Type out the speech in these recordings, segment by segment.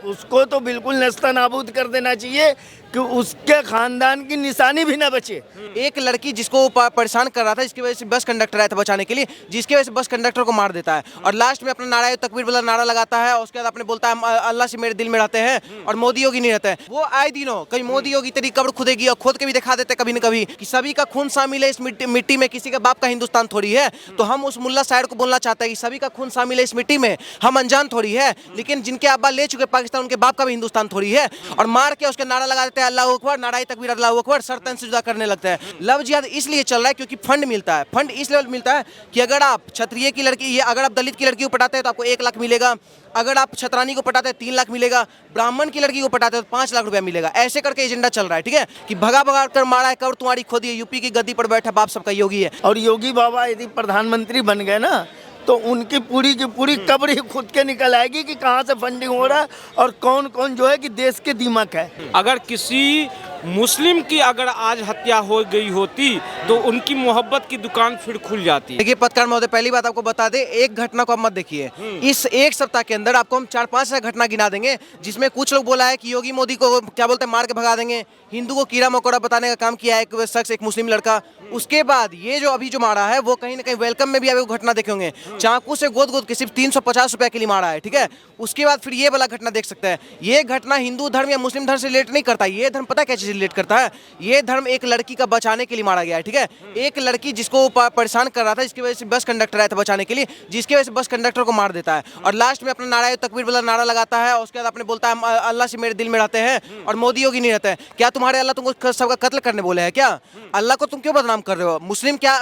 उसको तो बिल्कुल नेस्तनाबूद कर देना चाहिए कि उसके खानदान की निशानी भी ना बचे। एक लड़की जिसको परेशान कर रहा था, जिसकी वजह से बस कंडक्टर आया था बचाने के लिए, जिसकी वजह से बस कंडक्टर को मार देता है और लास्ट में अपना नारा तकबीर वाला नारा लगाता है और उसके बाद अपने बोलता है अल्लाह से मेरे दिल में रहते हैं और मोदी योगी नहीं रहते हैं। वो आए दिनों कहीं मोदी योगी तेरी कब्र खुदेगी और खोद के भी दिखा देते कभी न कभी कि सभी का खून शामिल है इस मिट्टी में, किसी के बाप का हिंदुस्तान थोड़ी है। तो हम उस मुल्ला शायर को बोलना चाहते हैं कि सभी का खून शामिल है इस मिट्टी में, हम अनजान थोड़ी है, लेकिन जिनके अब्बा ले चुके पाकिस्तान उनके बाप का भी हिंदुस्तान थोड़ी है। और मार के उसके नारा लगा देते हैं अल्लाह अकबर, नारा तकबीर अल्लाह अकबर, सर तन से जुदा करने लगता है। लव जिहाद इसलिए चल रहा है क्योंकि फंड मिलता है। फंड इस लेवल मिलता है कि अगर आप क्षत्रिय की लड़की, अगर आप दलित की लड़की को पटाते हैं तो आपको 1 लाख मिलेगा, अगर आप छतरानी को पटाते हैं 3 लाख मिलेगा, ब्राह्मण की लड़की को पटाते हैं तो 5 लाख रुपया मिलेगा। ऐसे करके एजेंडा चल रहा है, ठीक है, कि भगा भगा कर मारा है कब्र तुम्हारी खोदी है, यूपी की गद्दी पर बैठा बाप सबका योगी है। और योगी बाबा यदि प्रधानमंत्री बन गए ना तो उनकी पूरी की पूरी कब्र ही खुद के निकल आएगी कि कहाँ से फंडिंग हो रहा है और कौन कौन जो है कि देश के दीमक है। अगर किसी मुस्लिम की अगर आज हत्या हो गई होती तो उनकी मोहब्बत की दुकान फिर खुल जाती। देखिए पत्रकार महोदय, पहली बात आपको बता दें, एक घटना को आप मत देखिए। इस एक सप्ताह के अंदर आपको हम 4-5 घटना गिना देंगे जिसमें कुछ लोग बोला है कि योगी मोदी को क्या बोलते हैं मार के भगा देंगे, हिंदू को कीड़ा मकोड़ा बताने का काम किया है एक शख्स, एक मुस्लिम लड़का। उसके बाद ये जो अभी जो मारा है वो कहीं ना कहीं वेलकम में भी आप घटना देखे होंगे, चाकू से गोद के सिर्फ 350 रुपए के लिए मारा है, ठीक है। उसके बाद फिर ये वाला घटना देख सकते हैं। ये घटना हिंदू धर्म या मुस्लिम धर्म से रिलेट नहीं करता, ये धर्म पता क्या चीज रिलेट करता है, ये धर्म एक लड़की का बचाने के लिए मारा गया है, ठीक है। एक लड़की जिसको परेशान कर रहा था, जिसकी वजह से बस कंडक्टर आया था बचाने के लिए, जिसकी वजह से बस कंडक्टर को मार देता है और लास्ट में अपना नारा तकबीर वाला नारा लगाता है और उसके बाद अपने बोलता है अल्लाह से मेरे दिल में रहते हैं और मोदी योगी नहीं रहते हैं। क्या तुम्हारे अल्लाह तुमको सबका कत्ल करने बोले हैं क्या? अल्लाह को तुम क्यों बदनाम कर रहे हो? मुस्लिम क्या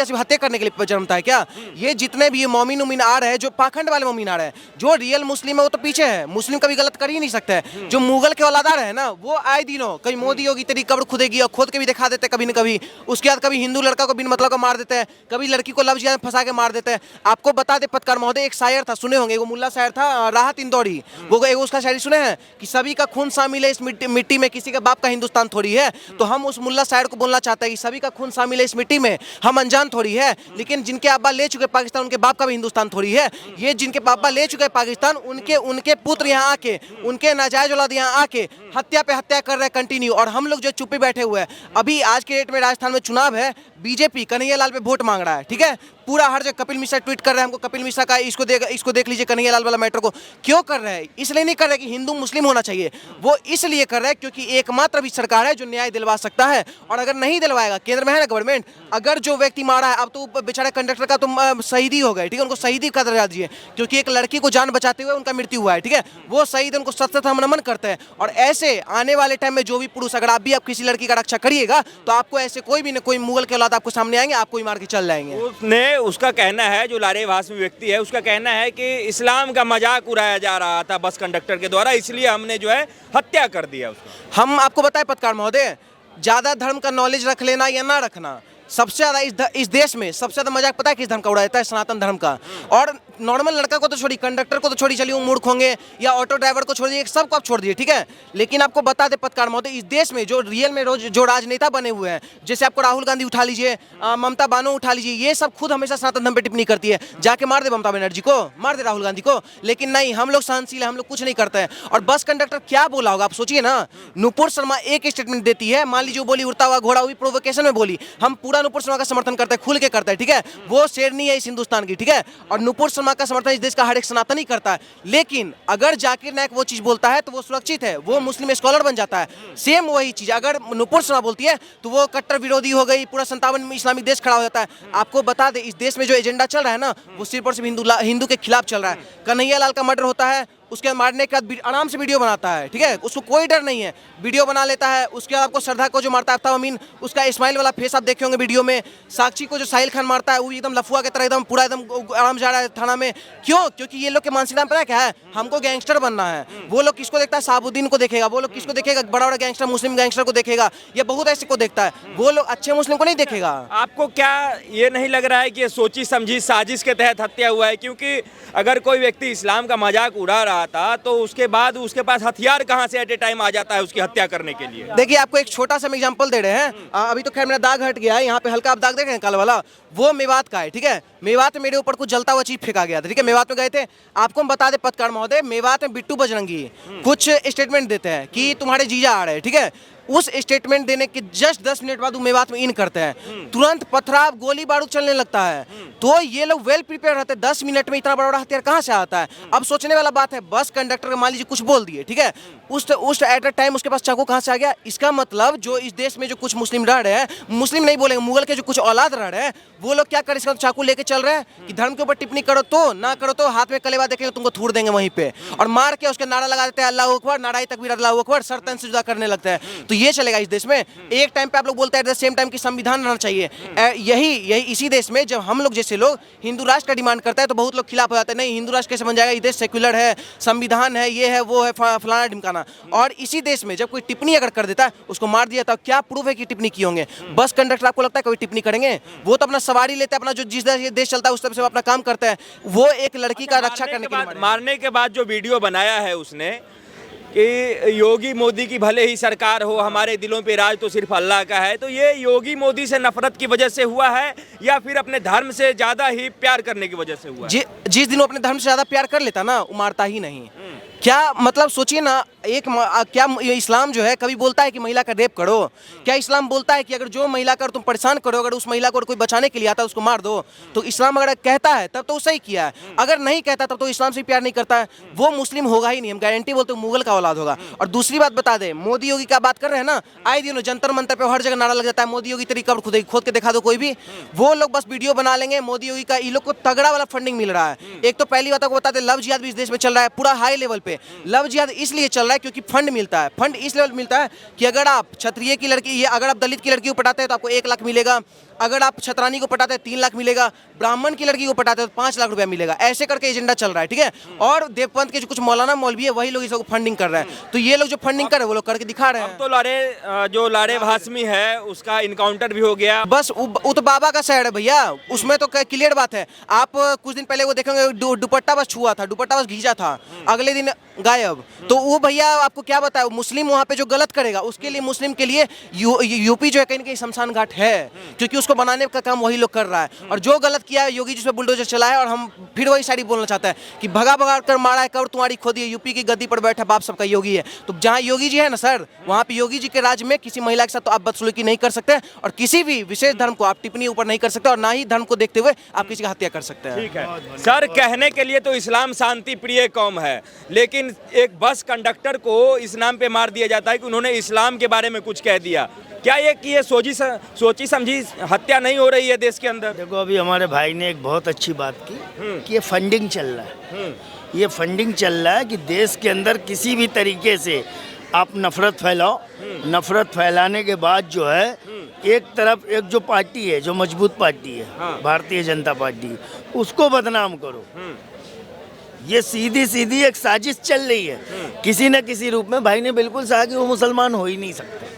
सिर्फ हत्या करने के लिए जन्मता है क्या? ये जितने भी मोमिन उमिन आ रहे हैं, जो पाखंड वाले मोमिन आ रहे हैं, जो रियल मुस्लिम है वो तो पीछे है, मुस्लिम कभी गलत कर ही नहीं सकते हैं। जो मुगल के औलादार है ना, वो आए दिनों कहीं मोदी योगी तेरी कब्र खुदेगी और खोद के भी दिखा देते कभी न कभी। उसके बाद कभी हिंदू लड़का को बिन मतलब का मार देते हैं, कभी लड़की को लव जिहाद में फंसा के मार देते हैं। आपको बता दे पत्रकार महोदय, एक शायर था, सुने होंगे, वो मुल्ला शायर था राहत इंदौरी, वो उसका शायरी सुने हैं कि सभी का खून शामिल है इस मिट्टी में, किसी के बाप का हिंदुस्तान थोड़ी है। तो हम उस मुल्ला शायर को बोलना चाहते हैं कि सभी का खून शामिल है इस मिट्टी में, हम अनजान थोड़ी है, लेकिन जिनके अब्बा ले चुके पाकिस्तान उनके बाप का भी हिंदुस्तान थोड़ी है। ये जिनके पापा ले चुके पाकिस्तान, उनके पुत्र यहाँ आके, उनके नाजायज औलाद यहाँ आके हत्या पे हत्या कर रहे हैं कंटिन्यू, और हम लोग जो चुप्पे बैठे हुए हैं। अभी आज के डेट में राजस्थान में चुनाव है, बीजेपी कन्हैया लाल पे वोट मांग रहा है, ठीक है, पूरा हर जगह कपिल मिश्रा ट्वीट कर रहे हैं हमको, कपिल मिश्रा का इसको देख लीजिए, कन्हैया लाल वाला मैटर को क्यों कर रहे हैं? इसलिए नहीं कर रहे कि हिंदू मुस्लिम होना चाहिए, वो इसलिए कर रहे हैं क्योंकि एकमात्र अभी सरकार है जो न्याय दिलवा सकता है। और अगर नहीं दिलवाएगा, केंद्र में है ना गवर्नमेंट, अगर जो व्यक्ति मारा है, अब तो बेचारे कंडक्टर का तुम शहीदी हो गए, ठीक है, उनको शहीदी का दर्जा दीजिए, क्योंकि एक लड़की को जान बचाते हुए उनका मृत्यु हुआ है, ठीक है, वो शहीद, उनको सत हम नमन करते हैं। और ऐसे आने वाले टाइम में जो भी पुरुष, अगर आप किसी लड़की का रक्षा करिएगा तो आपको ऐसे कोई भी कोई मुगल के औलाद आपको सामने आएंगे, आपको ही मार के चल जाएंगे। उसका कहना है, जो लारेवास में व्यक्ति है उसका कहना है कि इस्लाम का मजाक उड़ाया जा रहा था बस कंडक्टर के द्वारा, इसलिए हमने जो है हत्या कर दिया उसको। हम आपको बताएं पत्रकार महोदय, ज्यादा धर्म का नॉलेज रख लेना या ना रखना, सबसे ज्यादा इस देश में सबसे ज्यादा मजाक पता है किस धर्म का उड़ाया जाता है? सनातन धर्म का। और नॉर्मल लड़का को तो छोड़ी, कंडक्टर को तो छोड़ी, चलिए वो मूर्ख होंगे, या ऑटो ड्राइवर को छोड़ दिए, सबको आप छोड़ दिए, ठीक है। लेकिन आपको बता दे पत्रकार महोदय, इस देश में जो रियल में जो राजनेता बने हुए हैं, जैसे आपको राहुल गांधी उठा लीजिए, ममता बानो उठा लीजिए, ये सब खुद हमेशा सनातन धर्म पे टिप्पणी करती है। जाके मार दे ममता बनर्जी को, मार दे राहुल गांधी को, लेकिन नहीं, हम लोग सहनशील है, हम लोग कुछ नहीं करते हैं। और बस कंडक्टर क्या बोला होगा आप सोचिए ना। नुपुर शर्मा एक स्टेटमेंट देती है, मान लीजिए बोली उड़ता हुआ घोड़ा, हुई प्रोवोकेशन में बोली, हम पूरा नुपुर शर्मा का समर्थन करते हैं, खुल के करते हैं, ठीक है, वो शेरनी है इस हिंदुस्तान की, ठीक है, और नुपुर शर्मा का समर्थन इस देश का हर एक सनातनी करता है। लेकिन अगर जाकिर नायक वो चीज बोलता है तो वो सुरक्षित है, वो मुस्लिम स्कॉलर बन जाता है। सेम वही चीज अगर नुपुर शर्मा बोलती है तो वो कट्टर विरोधी हो गई, पूरा 57 इस्लामिक देश खड़ा हो जाता है। आपको बता दे, इस देश में जो एजेंडा चल रहा है ना, वो सिर्फ और सिर्फ हिंदू के खिलाफ चल रहा है। कन्हैया लाल का मर्डर होता है, उसके बाद मारने के बाद आराम से वीडियो बनाता है, ठीक है, उसको कोई डर नहीं है, वीडियो बना लेता है। उसके बाद आपको श्रद्धा को जो मारता है आफ्ताब अमीन, उसका इस्माइल वाला फेस आप देखे होंगे वीडियो में। साक्षी को जो साहिल खान मारता है, वो एकदम लफुआ की तरह एकदम पूरा एकदम आराम जा रहा है थाना में। क्यों? क्योंकि ये लोग के मानसिकता पता है क्या है, हमको गैंगस्टर बनना है। वो लोग किसको देखता है? साबुद्दीन को देखेगा, वो लोग किसको देखेगा? बड़ा बड़ा गैंगस्टर, मुस्लिम गैंगस्टर को देखेगा, या बहुत ऐसे को देखता है, वो लोग अच्छे मुस्लिम को नहीं देखेगा। आपको क्या ये नहीं लग रहा है कि ये सोची समझी साजिश के तहत हत्या हुआ है? क्योंकि अगर कोई व्यक्ति इस्लाम का मजाक उड़ा रहा रहा था, तो उसके बाद उसके पास हथियार कहाँ से एट ए टाइम आ जाता है उसकी हत्या करने के लिए? देखिए आपको एक छोटा सा एग्जांपल दे रहे हैं। अभी तो खैर मेरा दाग हट गया है, यहाँ पे हल्का आप दाग देख रहे हैं काला वाला, वो मेवात का है। ठीक है, मेवात में मेरे ऊपर कुछ जलता हुआ चीज फेंका गया था। ठीक है, मेवात में गए थे। आपको हम बता दें पत्रकार महोदय, मेवात में बिट्टू बजरंगी कुछ स्टेटमेंट देते हैं कि तुम्हारे जीजा आ रहे हैं। ठीक है, उस स्टेटमेंट देने के जस्ट 10 मिनट बाद वो मेवात में इन करते हैं, तुरंत पथराव गोली बारूद चलने लगता है। तो ये लोग वेल प्रिपेयर रहते हैं। 10 मिनट में इतना बड़ा हथियार कहाँ से आता है? अब सोचने वाला बात है, बस कंडक्टर मान लीजिए कुछ बोल दिए, ठीक है, उस एट अ टाइम उसके पास चाकू कहाँ से आ गया? इसका मतलब जो इस देश में जो कुछ मुस्लिम रह रहे हैं, मुस्लिम नहीं बोलेंगे, मुगल के जो कुछ औलाद रह रहे हैं, वो लोग क्या कर इसका चाकू लेके चल रहे हैं कि धर्म के ऊपर टिप्पणी करो तो ना करो तो हाथ में कलेवा देखेंगे तुमको थूर देंगे वहीं पे, और मार के उसके नारा लगा देते हैं अल्लाह अकबर, नाराई तकबीर अल्लाह अकबर, सर तन से जुदा करने लगते हैं। तो ये चलेगा इस देश में? एक टाइम पे आप लोग बोलते हैं एट द सेम टाइम कि संविधान रहना चाहिए। यही इसी देश में जब हम लोग जैसे लोग हिंदू राष्ट्र का डिमांड करता है तो बहुत लोग खिलाफ हो जाते हैं, नहीं हिंदू राष्ट्र कैसे बन जाएगा, ये देश सेक्युलर है, संविधान है, ये है वो है, फलाना ढिमकाना। और इसी देश में जब कोई टिप्पणी अगर कर देता है उसको मार दिया, तो क्या प्रूफ है कि टिप्पणी की होंगे? बस कंडक्टर आपको लगता है कोई टिप्पणी करेंगे? वो तो अपना सवारी लेते हैं, अपना जो जिस देश चलता है उस तरफ से अपना काम करते हैं। वो एक लड़की का रक्षा करने के लिए मारने के बाद जो वीडियो बनाया है उसने कि योगी मोदी की भले ही सरकार हो, हमारे दिलों पे राज तो सिर्फ अल्लाह का है, तो ये योगी मोदी से नफरत की वजह से हुआ है या फिर अपने धर्म से ज्यादा ही प्यार करने की वजह से हुआ है? जिस दिन वो अपने धर्म से ज्यादा प्यार कर लेता ना, वो मारता ही नहीं। क्या मतलब सोचिए ना, क्या इस्लाम जो है कभी बोलता है कि महिला का रेप करो? क्या इस्लाम बोलता है कि अगर जो महिला का तुम परेशान करो, अगर उस महिला को कोई बचाने के लिए आता है उसको मार दो? तो इस्लाम अगर कहता है तब तो सही किया है, अगर नहीं कहता तब तो इस्लाम से प्यार नहीं करता है। वो मुस्लिम होगा ही नहीं, हम गारंटी बोलते हैं मुगल का औलाद होगा। और दूसरी बात बता दें, मोदी योगी का बात कर रहे हैं ना, आए दिन जंतर मंतर पे हर जगह नारा लग जाता है मोदी योगी तेरी कब्र खोद के दिखा दो कोई भी। वो लोग बस वीडियो बना लेंगे, मोदी योगी का इन लोग को तगड़ा वाला फंडिंग मिल रहा है। एक तो पहली बात आपको बता दें, लव जिहाद भी इस देश में चल रहा है पूरा हाई लेवल पे। लव जिहाद इसलिए चल रहा है क्योंकि फंड मिलता है। फंड इस लेवल मिलता है कि अगर आप क्षत्रिय की लड़की, अगर आप दलित की लड़की को पटाते हैं तो आपको 1 लाख मिलेगा, अगर आप छतरानी को पटाते हैं 3 लाख मिलेगा, ब्राह्मण की लड़की को पटाते हैं तो 5 लाख रुपया मिलेगा। ऐसे करके एजेंडा चल रहा है, ठीक है। और देवपंथ के जो कुछ मौलाना मौलवी है वही लोग इसको फंडिंग कर रहे हैं। तो ये लोग जो फंडिंग कर रहे हैं वो लोग करके दिखा रहे हैं। अब तो लारे भासमी है उसका इनकाउंटर भी हो गया। बस वो तो बाबा का शहर है भैया, उसमें तो क्लियर बात है। आप कुछ दिन पहले वो देखेंगे दुपट्टा बस छुआ था, दुपट्टा बस घींचा था, अगले दिन गायब। तो वो भैया आपको क्या बताया, मुस्लिम वहाँ पे जो गलत करेगा उसके लिए, मुस्लिम के लिए यूपी जो है कहीं ना कहीं शमशान घाट है, क्योंकि उसको बनाने का काम वही लोग कर रहा है। और जो गलत किया है योगी जी पे बुलडोजर चलाया, और हम फिर वही शायरी बोलना चाहते हैं कि भगा भगा कर मारा है कब्र तुम्हारी खोदी है, यूपी की गद्दी पर बैठा बाप सबका योगी है। तो जहाँ योगी जी है ना सर, वहाँ पे योगी जी के राज में किसी महिला के साथ तो आप बदसलूकी नहीं कर सकते, और किसी भी विशेष धर्म को आप टिप्पणी ऊपर नहीं कर सकते, और ना ही धर्म को देखते हुए आप किसी का हत्या कर सकते हैं। ठीक है सर, कहने के लिए तो इस्लाम शांति प्रिय कौम है, लेकिन एक बस कंडक्टर को इस नाम पे मार दिया जाता है कि उन्होंने इस्लाम के बारे में कुछ कह दिया। क्या ये सोची समझी हत्या नहीं हो रही है देश के अंदर? देखो, अभी हमारे भाई ने एक बहुत अच्छी बात की कि ये फंडिंग चल रहा है। ये फंडिंग चल रहा है कि देश के अंदर किसी भी तरीके से आप नफरत फैलाओ। नफरत फैलाने के बाद जो है, एक तरफ एक जो पार्टी है, जो मजबूत पार्टी है, भारतीय जनता पार्टी, उसको बदनाम करो। ये सीधी सीधी एक साजिश चल रही है किसी न किसी रूप में। भाई ने बिल्कुल कहा कि वो मुसलमान हो ही नहीं सकते।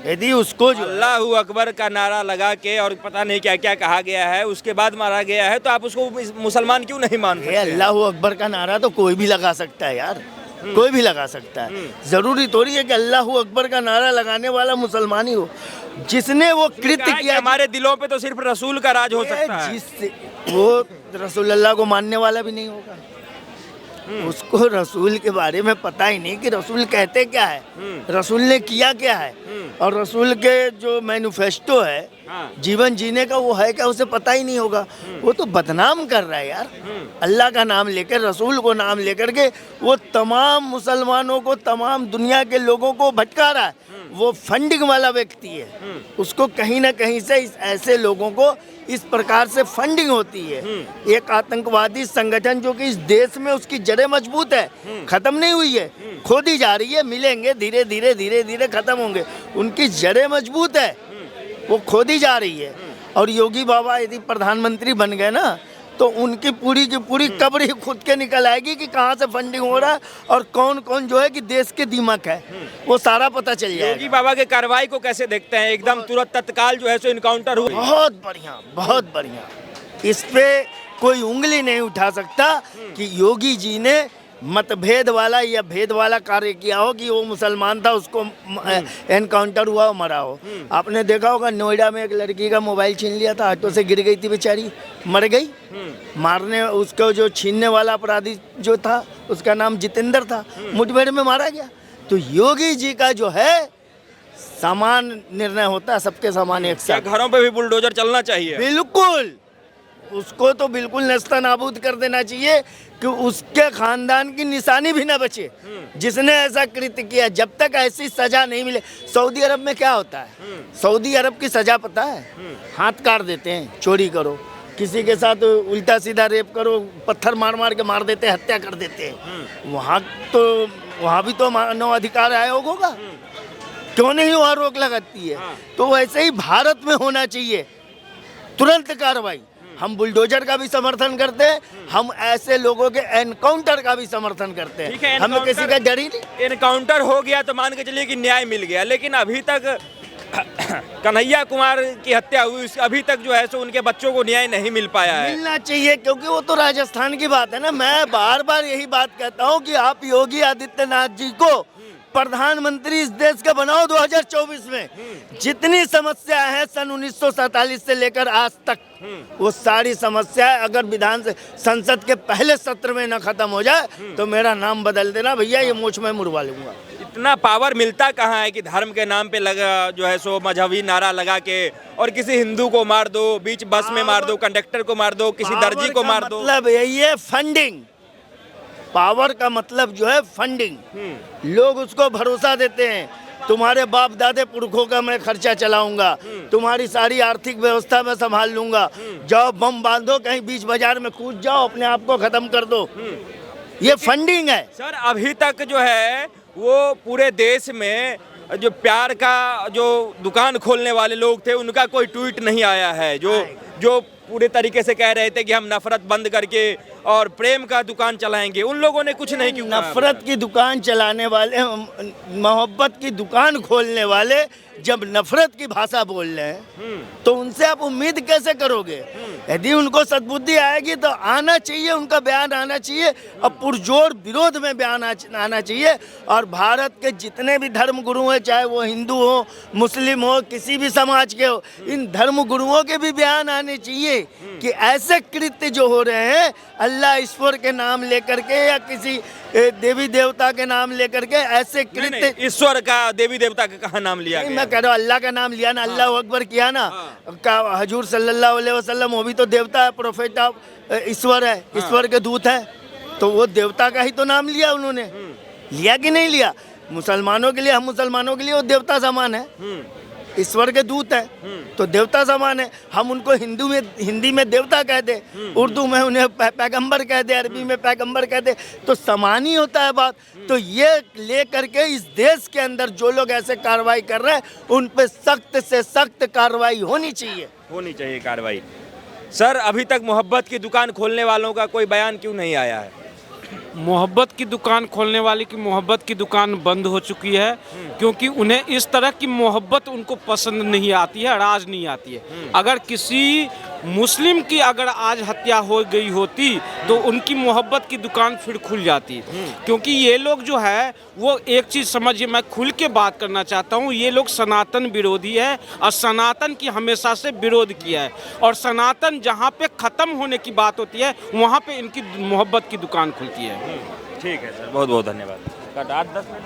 यदि उसको जो अल्लाहू अकबर का नारा लगा के और पता नहीं क्या क्या कहा गया है उसके बाद मारा गया है, तो आप उसको मुसलमान क्यों नहीं मानते? अल्लाहू अकबर का नारा तो कोई भी लगा सकता है यार, कोई भी लगा सकता है। जरूरी थोड़ी है कि अल्लाहू अकबर का नारा लगाने वाला मुसलमान ही हो। जिसने वो कृत्य किया, हमारे दिलों पे तो सिर्फ रसूल का राज हो सकता है। जिससे वो रसूल अल्लाह को मानने वाला भी नहीं होगा, उसको रसूल के बारे में पता ही नहीं कि रसूल कहते क्या है, रसूल ने किया क्या है, और रसूल के जो मैनिफेस्टो है जीवन जीने का वो है क्या, उसे पता ही नहीं होगा। वो तो बदनाम कर रहा है यार, अल्लाह का नाम लेकर, रसूल को नाम लेकर के वो तमाम मुसलमानों को, तमाम दुनिया के लोगों को भटका रहा है। वो फंडिंग वाला व्यक्ति है, उसको कहीं ना कहीं से ऐसे लोगों को इस प्रकार से फंडिंग होती है। एक आतंकवादी संगठन जो कि इस देश में उसकी जड़ें मजबूत है, खत्म नहीं हुई है, खोदी जा रही है, मिलेंगे धीरे धीरे धीरे धीरे खत्म होंगे। उनकी जड़ें मजबूत है, वो खोदी जा रही है। और योगी बाबा यदि प्रधानमंत्री बन गए ना, तो उनकी पूरी की पूरी कब्र ही खुद के निकल आएगी कि कहाँ से फंडिंग हो रहा है और कौन कौन जो है कि देश के दिमाग है, वो सारा पता चल जाएगा। योगी बाबा के कार्रवाई को कैसे देखते हैं? एकदम तुरंत तत्काल जो है सो इनकाउंटर हुआ। बहुत बढ़िया, बहुत बढ़िया। इस पे कोई उंगली नहीं उठा सकता कि योगी जी ने मतभेद वाला या भेद वाला कार्य किया हो कि वो मुसलमान था, उसको एनकाउंटर हुआ और मरा हो। आपने देखा होगा नोएडा में एक लड़की का मोबाइल छीन लिया था, ऑटो से गिर गई थी बेचारी, मर गई। मारने उसको जो छीनने वाला अपराधी जो था उसका नाम जितेंद्र था, मुठभेड़ में मारा गया। तो योगी जी का जो है समान निर्णय होता है, सबके समान एक क्या साथ। घरों पे भी बुलडोजर चलना चाहिए? बिल्कुल, उसको तो बिल्कुल नेस्ता नाबूद कर देना चाहिए कि उसके खानदान की निशानी भी ना बचे जिसने ऐसा कृत्य किया। जब तक ऐसी सजा नहीं मिले। सऊदी अरब में क्या होता है? सऊदी अरब की सजा पता है? हाथ काट देते हैं। चोरी करो, किसी के साथ उल्टा सीधा रेप करो, पत्थर मार मार के मार देते हैं, हत्या कर देते हैं। वहाँ भी तो मानव अधिकार आयोग होगा, क्यों नहीं वहाँ रोक लगाती है? तो वैसे ही भारत में होना चाहिए तुरंत कार्रवाई। हम बुलडोजर का भी समर्थन करते हैं, हम ऐसे लोगों के एनकाउंटर का भी समर्थन करते ठीक हैं। है, हमें किसी का डर ही नहीं। एनकाउंटर हो गया तो मान के चलिए कि न्याय मिल गया, लेकिन अभी तक कन्हैया कुमार की हत्या हुई, अभी तक जो है सो उनके बच्चों को न्याय नहीं मिल पाया है। मिलना चाहिए, क्योंकि वो तो राजस्थान की बात है ना। मैं बार बार यही बात कहता हूँ कि आप योगी आदित्यनाथ जी को प्रधानमंत्री इस देश का बनाओ 2024 में। जितनी समस्या है सन 1947 से लेकर आज तक, वो सारी समस्याएं अगर विधान से संसद के पहले सत्र में न खत्म हो जाए तो मेरा नाम बदल देना भैया, ये मूंछ में मुड़वा लूंगा। इतना पावर मिलता कहाँ है कि धर्म के नाम पे लगा जो है सो मजहबी नारा लगा के और किसी हिंदू को मार दो, बीच बस में मार दो, कंडक्टर को मार दो, किसी दर्जी को मार दो। मतलब यही है फंडिंग। पावर का मतलब जो है फंडिंग। लोग उसको भरोसा देते हैं, तुम्हारे बाप दादे पुरखों का मैं खर्चा चलाऊंगा, तुम्हारी सारी आर्थिक व्यवस्था मैं संभाल लूंगा, जाओ बम बांधो, कहीं बीच बाजार में कूद जाओ, अपने आप को खत्म कर दो। ये फंडिंग है सर। अभी तक जो है वो पूरे देश में जो प्यार का जो दुकान खोलने वाले लोग थे उनका कोई ट्वीट नहीं आया है, जो पूरे तरीके से कह रहे थे कि हम नफरत बंद करके और प्रेम का दुकान चलाएंगे। उन लोगों ने कुछ नहीं किया। नफरत की दुकान चलाने वाले, मोहब्बत की दुकान खोलने वाले जब नफरत की भाषा बोल रहे हैं तो उनसे आप उम्मीद कैसे करोगे? यदि उनको सद्बुद्धि आएगी तो आना चाहिए, उनका बयान आना चाहिए और पुरजोर विरोध में बयान आना चाहिए। और भारत के जितने भी धर्म गुरु हैं, चाहे वो हिंदू हो, मुस्लिम हो, किसी भी समाज के हो, इन धर्म गुरुओं के भी बयान आने चाहिए कि ऐसे कृत्य जो हो रहे हैं अल्लाह ईश्वर के नाम लेकर के या किसी देवी देवता के नाम लेकर के, ऐसे कृत्य। ईश्वर का, देवी देवता का कहाँ नाम लिया गया? मैं कह रहा हूँ अल्लाह का नाम लिया ना, अल्लाह अकबर किया ना, का हजूर सल्लल्लाहु अलैहि वसल्लम, वो भी तो देवता है, प्रोफेट ऑफ ईश्वर है, ईश्वर के दूत है, तो वो देवता का ही तो नाम लिया उन्होंने। लिया कि नहीं लिया? मुसलमानों के लिए, हम मुसलमानों के लिए वो देवता समान है, ईश्वर के दूत है, तो देवता समान है। हम उनको हिंदी में देवता कह दे, उर्दू में उन्हें पैगंबर कह दे, अरबी में पैगंबर कह दे, तो समान ही होता है बात। तो ये ले करके इस देश के अंदर जो लोग ऐसे कार्रवाई कर रहे हैं उन पे सख्त से सख्त कार्रवाई होनी चाहिए कार्रवाई। सर, अभी तक मोहब्बत की दुकान खोलने वालों का कोई बयान क्यों नहीं आया है? मोहब्बत की दुकान खोलने वाले की मोहब्बत की दुकान बंद हो चुकी है, क्योंकि उन्हें इस तरह की मोहब्बत उनको पसंद नहीं आती है, राज नहीं आती है। अगर किसी मुस्लिम की अगर आज हत्या हो गई होती तो उनकी मोहब्बत की दुकान फिर खुल जाती, क्योंकि ये लोग जो है वो एक चीज़ समझिए, मैं खुल के बात करना चाहता हूँ, ये लोग सनातन विरोधी है और सनातन की हमेशा से विरोध किया है, और सनातन जहाँ पे ख़त्म होने की बात होती है वहाँ पे इनकी मोहब्बत की दुकान खुलती है। ठीक है सर, बहुत बहुत धन्यवाद। 8-10 मिनट